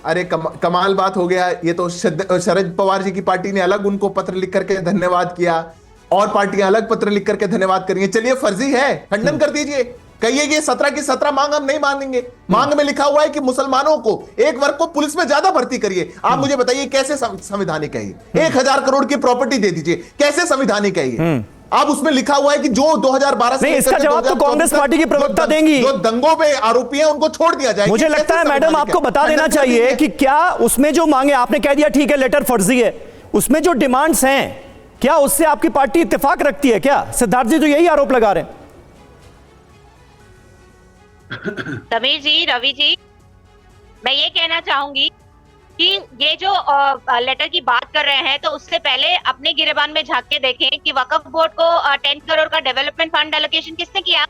अरे कमाल बात हो गया। ये तो शरद पवार जी की पार्टी ने अलग उनको पत्र लिख करके धन्यवाद किया और पार्टियां अलग पत्र लिख करके धन्यवाद करेंगे। चलिए, फर्जी है, खंडन कर दीजिए, कहिए कि 17 की 17 मांग हम नहीं मानेंगे। मांग में लिखा हुआ है कि मुसलमानों को, एक वर्ग को पुलिस में ज्यादा भर्ती करिए। आप मुझे बताइए कैसे संवैधानिक है ये? 1000 करोड़ की प्रॉपर्टी दे दीजिए, कैसे संवैधानिक है ये? अब उसमें लिखा हुआ है कि जो 2012 से इसका जवाब तो कांग्रेस पार्टी की प्रवक्ता देंगी। जो दंगों पे आरोपी हैं उनको छोड़ दिया जाएगा। मुझे लगता है मैडम आपको बता देना चाहिए कि क्या उसमें जो मांगे, आपने कह दिया ठीक है लेटर फर्जी है, उसमें जो डिमांड्स हैं क्या उससे आपकी पार्टी इत्तेफाक रखती है क्या? सिद्धार्थ जी तो यही आरोप लगा रहे हैं। समीर जी, रवि जी, मैं ये कहना चाहूंगी कि ये जो लेटर की बात कर रहे हैं तो उससे पहले अपने गिरेबान में झांक के देखें कि वक्फ बोर्ड को 10 करोड़ का डेवलपमेंट फंड एलोकेशन किसने किया?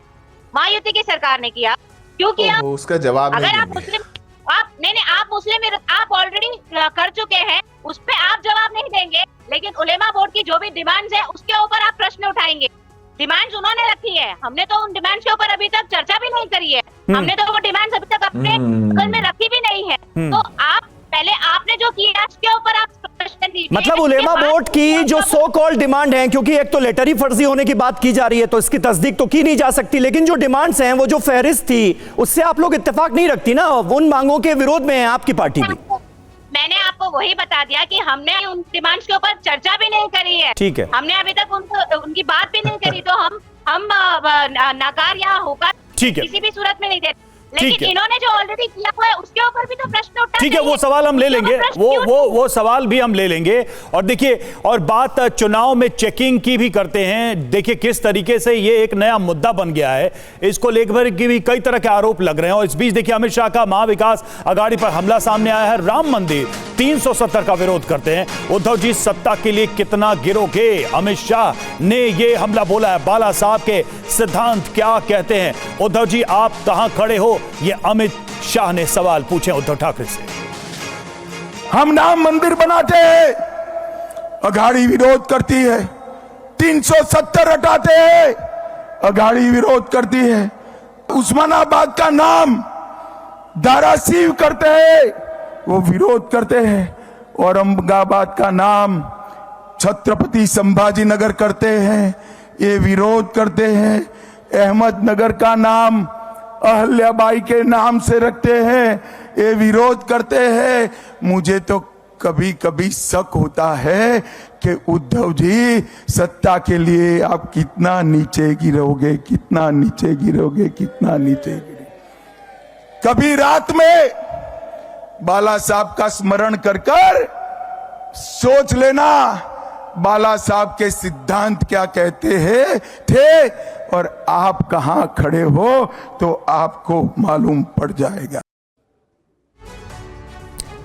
महायुति की सरकार ने किया। क्यों किया? उसका जवाब अगर आप मुस्लिम, आप मुस्लिम, आप ऑलरेडी कर चुके हैं, उस पे आप जवाब नहीं देंगे, लेकिन उलेमा बोर्ड की जो भी डिमांड्स है उसके ऊपर आप प्रश्न उठाएंगे। डिमांड्स उन्होंने रखी है, हमने तो उन डिमांड्स के ऊपर अभी तक चर्चा भी नहीं करी है। हमने तो वो डिमांड्स अभी तक अपने बगल में रखी भी नहीं है। तो आप पहले आपने जो किया उसके ऊपर आप प्रश्न दीजिए। मतलब उलेमा बोर्ड की जो सो कॉल्ड डिमांड है, क्योंकि एक तो लेटर ही फर्जी होने की बात की जा रही है तो इसकी तस्दीक तो की नहीं जा सकती, लेकिन जो डिमांड्स हैं वो जो फहरिस्त थी उससे आप लोग इत्तेफाक नहीं रखती ना, उन मांगों के विरोध में है आपकी पार्टी भी। मैंने आपको वही बता दिया कि हमने उन डिमांड्स के ऊपर चर्चा भी नहीं करी है। ठीक है, हमने अभी तक उनकी बात भी नहीं करी, तो हम नकार या होकर किसी भी सूरत में नहीं देते। लेकिन इन्होंने जो ऑलरेडी किया हुआ है उसके ऊपर भी तो प्रश्न उठा। ठीक है, वो सवाल हम ले लेंगे, वो सवाल भी हम ले लेंगे। और देखिए, और बात चुनाव में चेकिंग की भी करते हैं। देखिए किस तरीके से ये एक नया मुद्दा बन गया है, इसको लेकर के भी कई तरह के आरोप लग रहे हैं। और इस बीच देखिए अमित शाह का महाविकास अघाड़ी पर हमला सामने आया है। राम मंदिर 370 का विरोध करते हैं। उद्धव जी सत्ता के लिए कितना गिरोगे? अमित शाह ने ये हमला बोला है। बाला साहब के सिद्धांत क्या कहते हैं? उद्धव जी आप कहां खड़े हो? ये अमित शाह ने सवाल पूछे उद्धव ठाकरे से। हम राम मंदिर बनाते हैं, अघाड़ी विरोध करती है। 370 हटाते हैं, अघाड़ी विरोध करती है। उस्मानाबाद का नाम धाराशिव करते हैं, वो विरोध करते हैं। औरंगाबाद का नाम छत्रपति संभाजी नगर करते हैं, ये विरोध करते हैं। अहमदनगर का नाम अहल्याबाई के नाम से रखते हैं, ये विरोध करते हैं। मुझे तो कभी कभी शक होता है कि उद्धव जी सत्ता के लिए आप कितना नीचे गिरोगे, कितना नीचे गिरोगे, कितना नीचे गिरोगे। कभी रात में बाला साहब का स्मरण कर कर सोच लेना बाला साहब के सिद्धांत क्या कहते हैं थे और आप कहां खड़े हो तो आपको मालूम पड़ जाएगा।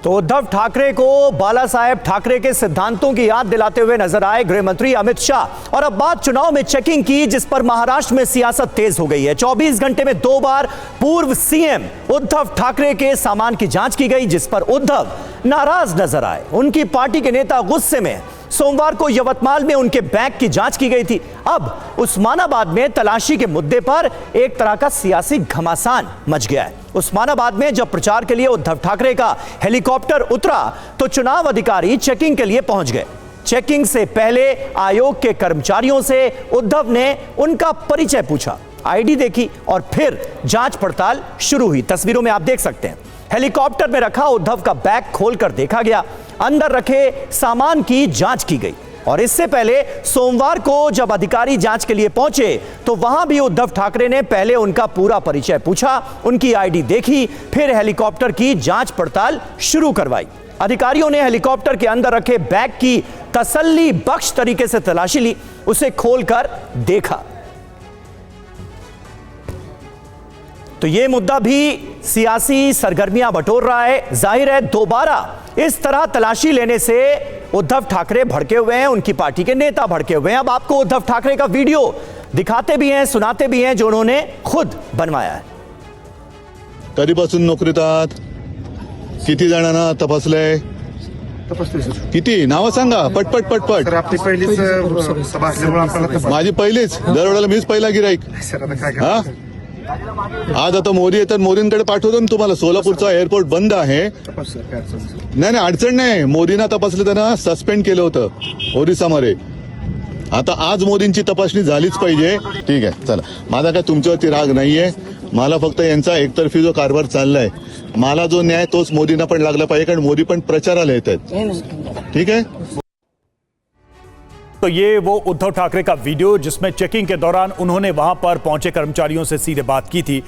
तो उद्धव ठाकरे को बाला साहेब ठाकरे के सिद्धांतों की याद दिलाते हुए नजर आए गृह मंत्री अमित शाह। और अब बात चुनाव में चेकिंग की, जिस पर महाराष्ट्र में सियासत तेज हो गई है। 24 घंटे में 2 बार पूर्व सीएम उद्धव ठाकरे के सामान की जांच की गई, जिस पर उद्धव नाराज नजर आए। उनकी पार्टी के नेता गुस्से में। सोमवार को यवतमाल में उनके बैग की जांच की गई थी। अब उस्मानाबाद में तलाशी के मुद्दे पर एक तरह का सियासी घमासान मच गया है। उस्मानाबाद में जब प्रचार के लिए उद्धव ठाकरे का हेलीकॉप्टर उतरा तो चुनाव अधिकारी चेकिंग के लिए पहुंच गए। चेकिंग से पहले आयोग के कर्मचारियों से उद्धव ने उनका परिचय पूछा, आईडी देखी और फिर जांच पड़ताल शुरू हुई। तस्वीरों में आप देख सकते हैं हेलीकॉप्टर में रखा उद्धव का बैग खोलकर देखा गया, अंदर रखे सामान की जांच की गई। और इससे पहले सोमवार को जब अधिकारी जांच के लिए पहुंचे तो वहां भी उद्धव ठाकरे ने पहले उनका पूरा परिचय पूछा, उनकी आईडी देखी, फिर हेलीकॉप्टर की जांच पड़ताल शुरू करवाई। अधिकारियों ने हेलीकॉप्टर के अंदर रखे बैग की तसल्ली बख्श तरीके से तलाशी ली, उसे खोलकर देखा। तो यह मुद्दा भी सियासी सरगर्मियां बटोर रहा है। जाहिर है दोबारा इस तरह तलाशी लेने से उद्धव ठाकरे भड़के हुए हैं, उनकी पार्टी के नेता भड़के हुए हैं। अब आपको उद्धव ठाकरे का वीडियो दिखाते भी हैं, सुनाते भी हैं, जो उन्होंने खुद बनवाया है। कधीपासून नोकरीत आहात? किती जणांना तपासलंय? किती नावं सांगा पटपट पटपट. आपली पहिलीच सभा असल्यामुळे माझी पहिलीच, दरवेळेला मीच पहिला गिराईक. सर आता काय हा आज आता मोदी येतात, मोदींकडे पाठवतो ना तुम्हाला. सोलापूरचा एअरपोर्ट बंद आहे. नाही अडचण नाही. मोदींना तपासलं, त्यांना सस्पेंड केलं होतं ओरिसामध्ये. आता आज मोदींची तपासणी झालीच पाहिजे. ठीक आहे, चला. माझा काय तुमच्यावरती राग नाहीये. मला फक्त यांचा एकतर्फी जो कारभार चाललाय, मला जो न्याय तोच मोदींना पण लागला पाहिजे, कारण मोदी पण प्रचाराला येत आहेत. ठीक आहे. तो ये वो उद्धव ठाकरे का वीडियो जिसमें चेकिंग के दौरान उन्होंने वहां पर पहुंचे कर्मचारियों से सीधे बात की थी।